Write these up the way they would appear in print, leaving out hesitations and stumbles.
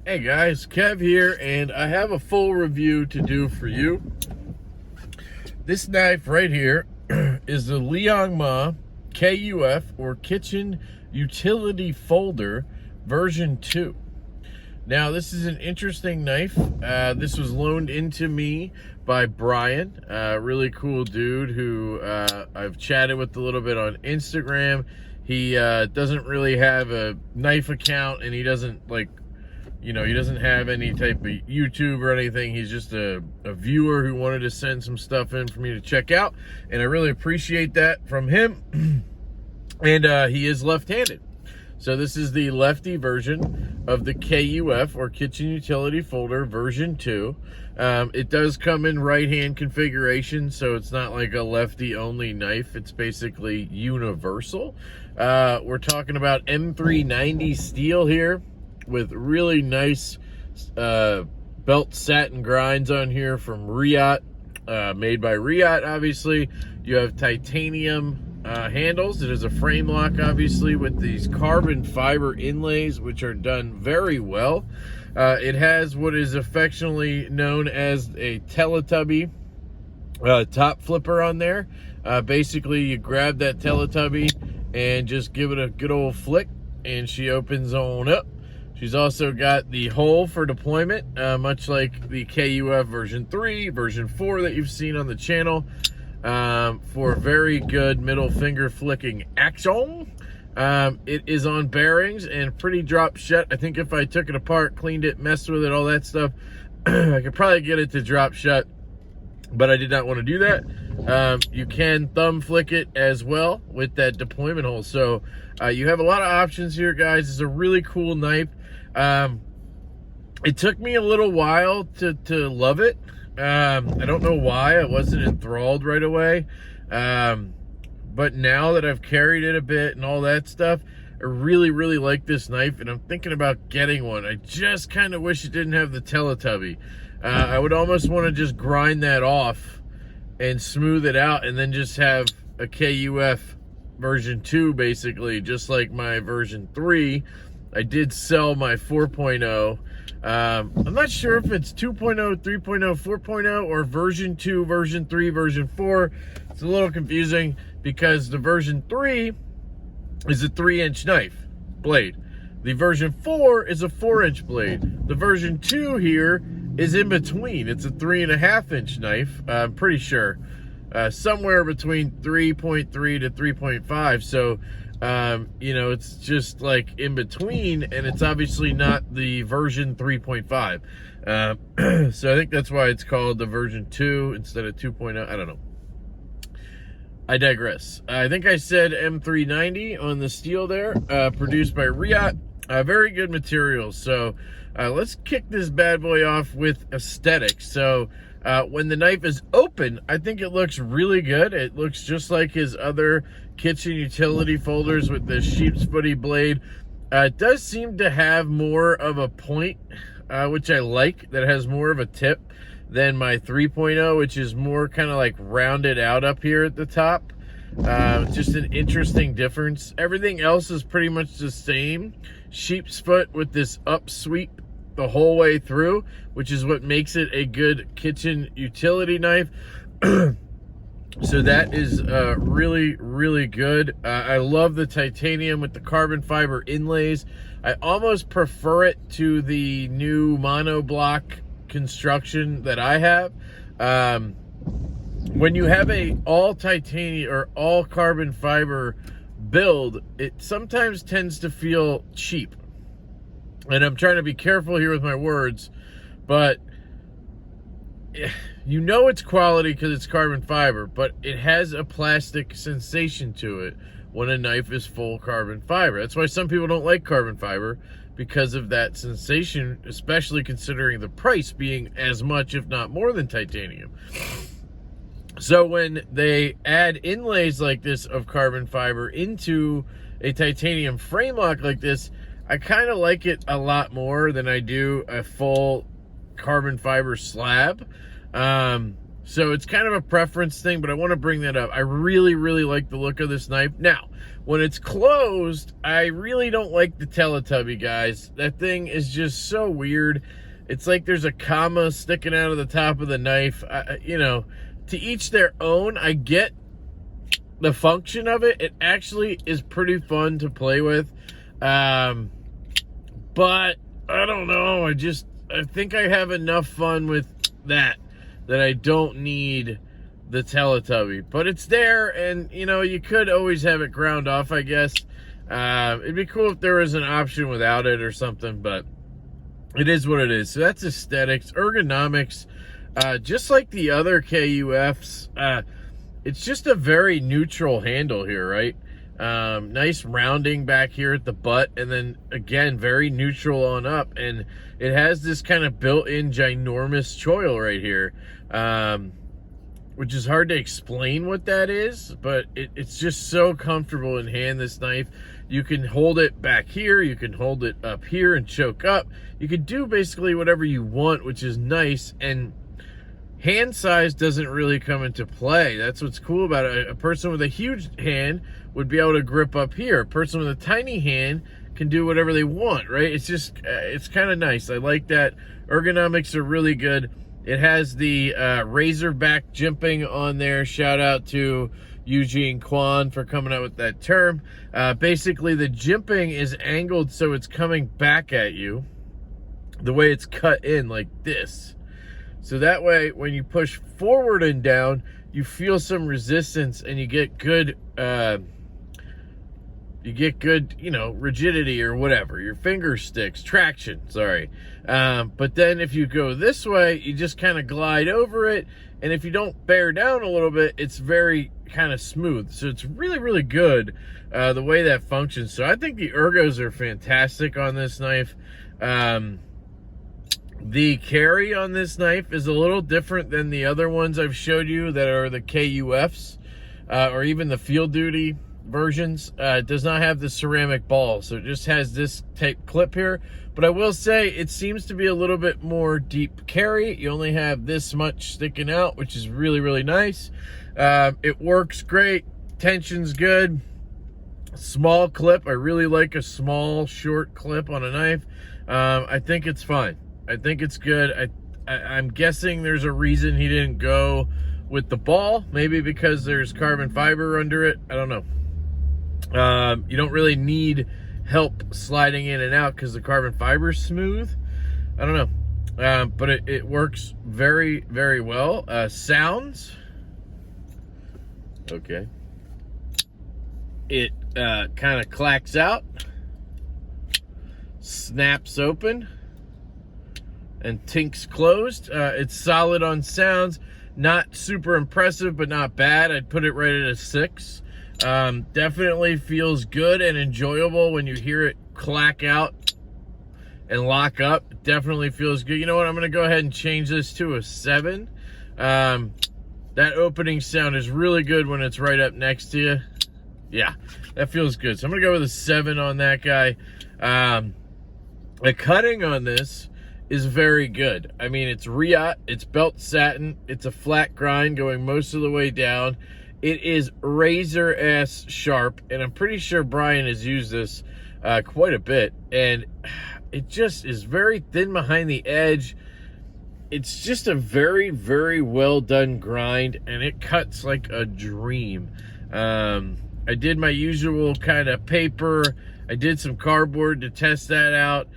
Hey guys, Kev here, and I have a full review to do for you. This knife right here is the Liong Mah KUF, or Kitchen Utility Folder version 2. Now, this is an interesting knife. This was loaned into me by Brian, a really cool dude who I've chatted with a little bit on Instagram. He doesn't really have a knife account, and he doesn't he doesn't have any type of YouTube or anything. He's just a viewer who wanted to send some stuff in for me to check out, and I really appreciate that from him. And he is left-handed. So this is the lefty version of the KUF, or Kitchen Utility Folder version 2. It does come in right-hand configuration, so it's not like a lefty-only knife. It's basically universal. We're talking about M390 steel here, with really nice belt satin grinds on here from Riot, made by Riot, obviously. You have titanium handles. It is a frame lock, obviously, with these carbon fiber inlays, which are done very well. It has what is affectionately known as a Teletubby top flipper on there. Basically, you grab that Teletubby and just give it a good old flick, and she opens on up. She's also got the hole for deployment, much like the KUF version 3, version 4 that you've seen on the channel, for very good middle finger flicking action. It is on bearings and pretty drop shut. I think if I took it apart, cleaned it, messed with it, all that stuff, I could probably get it to drop shut, but I did not want to do that. You can thumb flick it as well with that deployment hole. So you have a lot of options here, guys. It's a really cool knife. It took me a little while to love it. I don't know why I wasn't enthralled right away. But now that I've carried it a bit and all that stuff, I really, really like this knife, and I'm thinking about getting one. I just kind of wish it didn't have the Teletubby. I would almost want to just grind that off and smooth it out, and then just have a KUF version 2, basically, just like my version 3. I did sell my 4.0. I'm not sure if it's 2.0, 3.0, 4.0, or version 2, version 3, version 4. It's a little confusing because the version 3 is a 3-inch knife blade. The version 4 is a 4-inch blade. The version 2 here is in between. It's a 3.5-inch knife, I'm pretty sure. Somewhere between 3.3 to 3.5. So, it's just like in between, and it's obviously not the version 3.5. So I think that's why it's called the version 2 instead of 2.0. I don't know. I digress. I think I said M390 on the steel there, produced by Riot. Very good material. So let's kick this bad boy off with aesthetics. So when the knife is open, I think it looks really good. It looks just like his other kitchen utility folders with the sheep's footy blade. It does seem to have more of a point, which I like, that has more of a tip than my 3.0, which is more kind of like rounded out up here at the top. Just an interesting difference. Everything else is pretty much the same. Sheep's foot with this up sweep the whole way through, which is what makes it a good kitchen utility knife. So that is really, really good. I love the titanium with the carbon fiber inlays. I almost prefer it to the new monoblock construction that I have. When you have a all titanium or all carbon fiber build, it sometimes tends to feel cheap. And I'm trying to be careful here with my words, but you know it's quality because it's carbon fiber, but it has a plastic sensation to it when a knife is full carbon fiber. That's why some people don't like carbon fiber, because of that sensation, especially considering the price being as much, if not more, than titanium. So when they add inlays like this of carbon fiber into a titanium frame lock like this, I kind of like it a lot more than I do a full carbon fiber slab. So it's kind of a preference thing, but I want to bring that up. I really, really like the look of this knife. Now, when it's closed, I really don't like the Teletubby, guys. That thing is just so weird. It's like there's a comma sticking out of the top of the knife. You know, to each their own. I get the function of it. It actually is pretty fun to play with. But I don't know. I think I have enough fun with that I don't need the Teletubby. But it's there, and, you know, you could always have it ground off, I guess. It'd be cool if there was an option without it or something, but it is what it is. So that's aesthetics. Ergonomics, just like the other KUFs, it's just a very neutral handle here, right? Nice rounding back here at the butt, and then again very neutral on up, and it has this kind of built-in ginormous choil right here, which is hard to explain what that is, but it's just so comfortable in hand, this knife. You can hold it back here, you can hold it up here and choke up. You can do basically whatever you want, which is nice, and hand size doesn't really come into play. That's what's cool about it. A person with a huge hand would be able to grip up here. A person with a tiny hand can do whatever they want, right? It's just, it's kind of nice. I like that. Ergonomics are really good. It has the razorback jimping on there. Shout out to Eugene Kwan for coming out with that term. Basically, the jimping is angled so it's coming back at you. The way it's cut in like this. So that way, when you push forward and down, you feel some resistance, and you get good, you know, rigidity or whatever. Your finger sticks, traction, sorry. But then if you go this way, you just kind of glide over it, and if you don't bear down a little bit, it's very kind of smooth. So it's really, really good, the way that functions. So I think the ergos are fantastic on this knife. The carry on this knife is a little different than the other ones I've showed you that are the KUFs, or even the field duty versions. It does not have the ceramic ball, so it just has this type clip here. But I will say it seems to be a little bit more deep carry. You only have this much sticking out, which is really, really nice. It works great. Tension's good. Small clip. I really like a small, short clip on a knife. I think it's fine. I think it's good. I'm guessing there's a reason he didn't go with the ball. Maybe because there's carbon fiber under it. I don't know. You don't really need help sliding in and out because the carbon fiber is smooth. I don't know. But it works very, very well. Sounds. Okay. It kind of clacks out. Snaps open. And tinks closed. It's solid on sounds. Not super impressive, but not bad. I'd put it right at a 6. Definitely feels good and enjoyable when you hear it clack out and lock up. It definitely feels good. You know what? I'm going to go ahead and change this to a 7. That opening sound is really good when it's right up next to you. Yeah, that feels good. So I'm going to go with a 7 on that guy. The cutting on this is very good. I mean, it's Riot, it's belt satin, it's a flat grind going most of the way down. It is razor ass sharp, and I'm pretty sure Brian has used this quite a bit, and it just is very thin behind the edge. It's just a very, very well done grind, and it cuts like a dream. I did my usual kind of paper. I did some cardboard to test that out.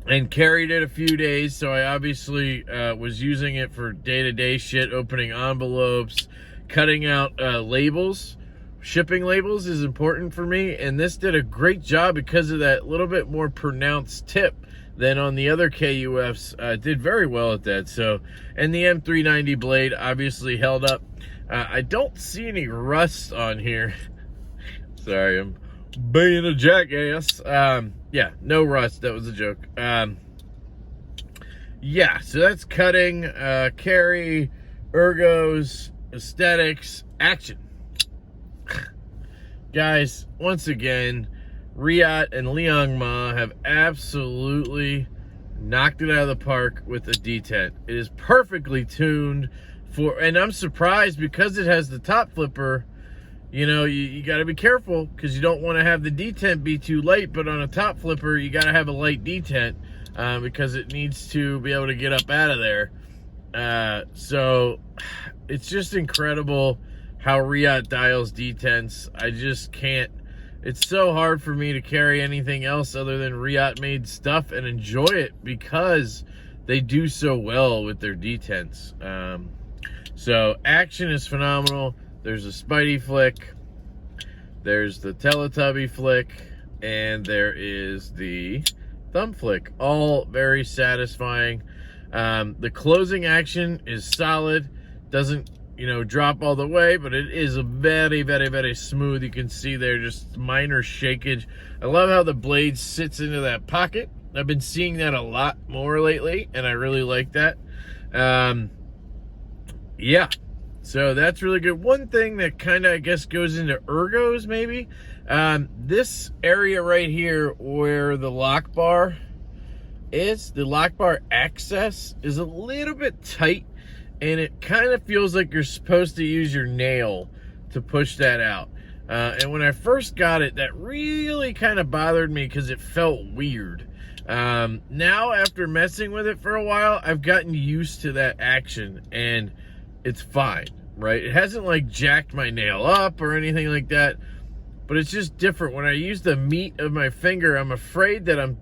And carried it a few days, so I obviously was using it for day-to-day shit, opening envelopes, cutting out labels. Shipping labels is important for me, and this did a great job because of that little bit more pronounced tip than on the other KUFs. Did very well at that. So, and the M390 blade obviously held up. I don't see any rust on here. Sorry, I'm being a jackass. Yeah, no rust. That was a joke. Yeah, so that's cutting, carry, ergos, aesthetics, action. Guys, once again, Riyadh and Liong Mah have absolutely knocked it out of the park with the Detent. It is perfectly tuned for, and I'm surprised because it has the top flipper. You know, you got to be careful because you don't want to have the detent be too light, but on a top flipper, you got to have a light detent because it needs to be able to get up out of there. So it's just incredible how Riyadh dials detents. I just can't. It's so hard for me to carry anything else other than Riyadh made stuff and enjoy it because they do so well with their detents. So action is phenomenal. There's a Spidey flick, there's the Teletubby flick, and there is the thumb flick. All very satisfying. The closing action is solid. Doesn't, you know, drop all the way, but it is a very, very, very smooth. You can see there just minor shakage. I love how the blade sits into that pocket. I've been seeing that a lot more lately, and I really like that. Yeah. So that's really good. One thing that kind of, I guess, goes into ergos maybe, this area right here where the lock bar is, the lock bar access is a little bit tight, and it kind of feels like you're supposed to use your nail to push that out. And when I first got it, that really kind of bothered me because it felt weird. Now, after messing with it for a while, I've gotten used to that action, and it's fine, right? It hasn't like jacked my nail up or anything like that, but it's just different. When I use the meat of my finger, I'm afraid that I'm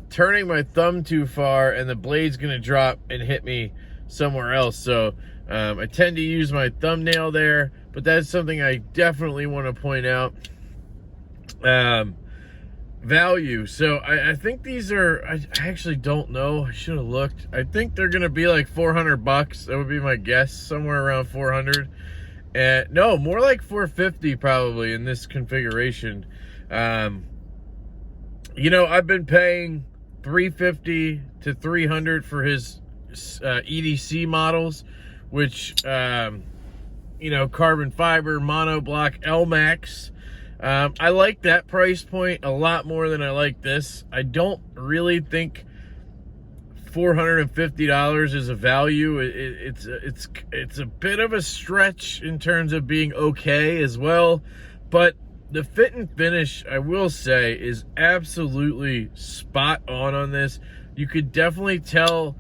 turning my thumb too far and the blade's gonna drop and hit me somewhere else. So I tend to use my thumbnail there, but that's something I definitely want to point out. Value. So I think these are, I actually don't know. I should have looked. I think they're gonna be like $400. That would be my guess, somewhere around 400. No, more like 450 probably in this configuration. You know, I've been paying $350 to $300 for his EDC models, which you know, carbon fiber monoblock LMAX. I like that price point a lot more than I like this. I don't really think $450 is a value. It's a bit of a stretch in terms of being okay as well, but the fit and finish, I will say, is absolutely spot on this. You could definitely tell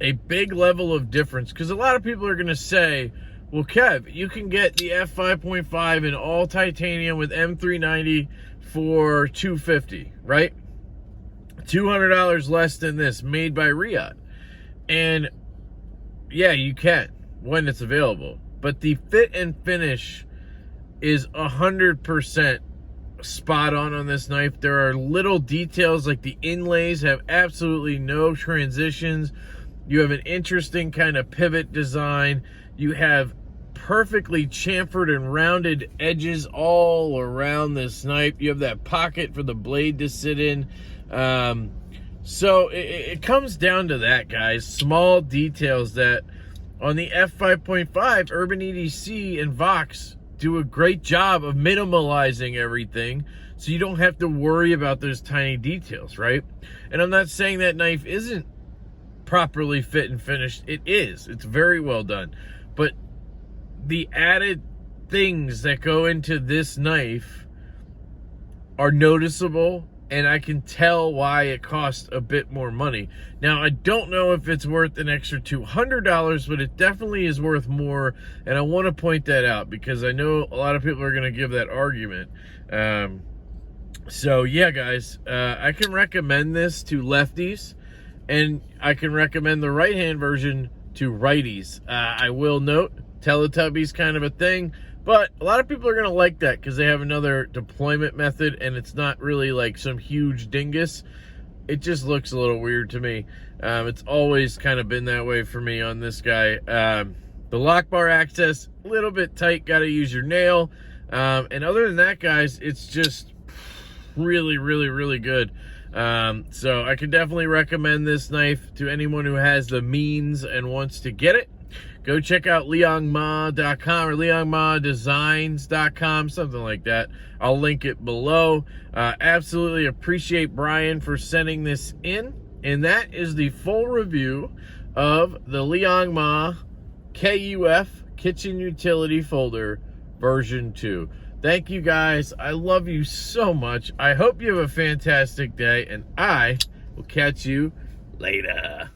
a big level of difference because a lot of people are going to say, well, Kev, you can get the F5.5 in all titanium with M390 for $250, right? $200 less than this, made by Riyadh. And yeah, you can when it's available. But the fit and finish is 100% spot on this knife. There are little details like the inlays have absolutely no transitions. You have an interesting kind of pivot design. You have perfectly chamfered and rounded edges all around this knife. You have that pocket for the blade to sit in. So it comes down to that, guys. Small details that on the F5.5, Urban EDC and Vox do a great job of minimalizing everything so you don't have to worry about those tiny details, right? And I'm not saying that knife isn't properly fit and finished. It is. It's very well done. But the added things that go into this knife are noticeable, and I can tell why it costs a bit more money. Now, I don't know if it's worth an extra $200, but it definitely is worth more, and I want to point that out because I know a lot of people are going to give that argument. So, yeah, guys, I can recommend this to lefties, and I can recommend the right-hand version to righties. I will note, Teletubbies kind of a thing, but a lot of people are going to like that because they have another deployment method and it's not really like some huge dingus. It just looks a little weird to me. It's always kind of been that way for me on this guy. The lock bar access, a little bit tight, got to use your nail. And other than that, guys, it's just really, really, really good. So I can definitely recommend this knife to anyone who has the means and wants to get it. go check out liongmah.com or liongmahdesigns.com, something like that. I'll link it below. Absolutely appreciate Brian for sending this in. And that is the full review of the Liong Mah KUF Kitchen Utility Folder version 2. Thank you guys. I love you so much. I hope you have a fantastic day, and I will catch you later.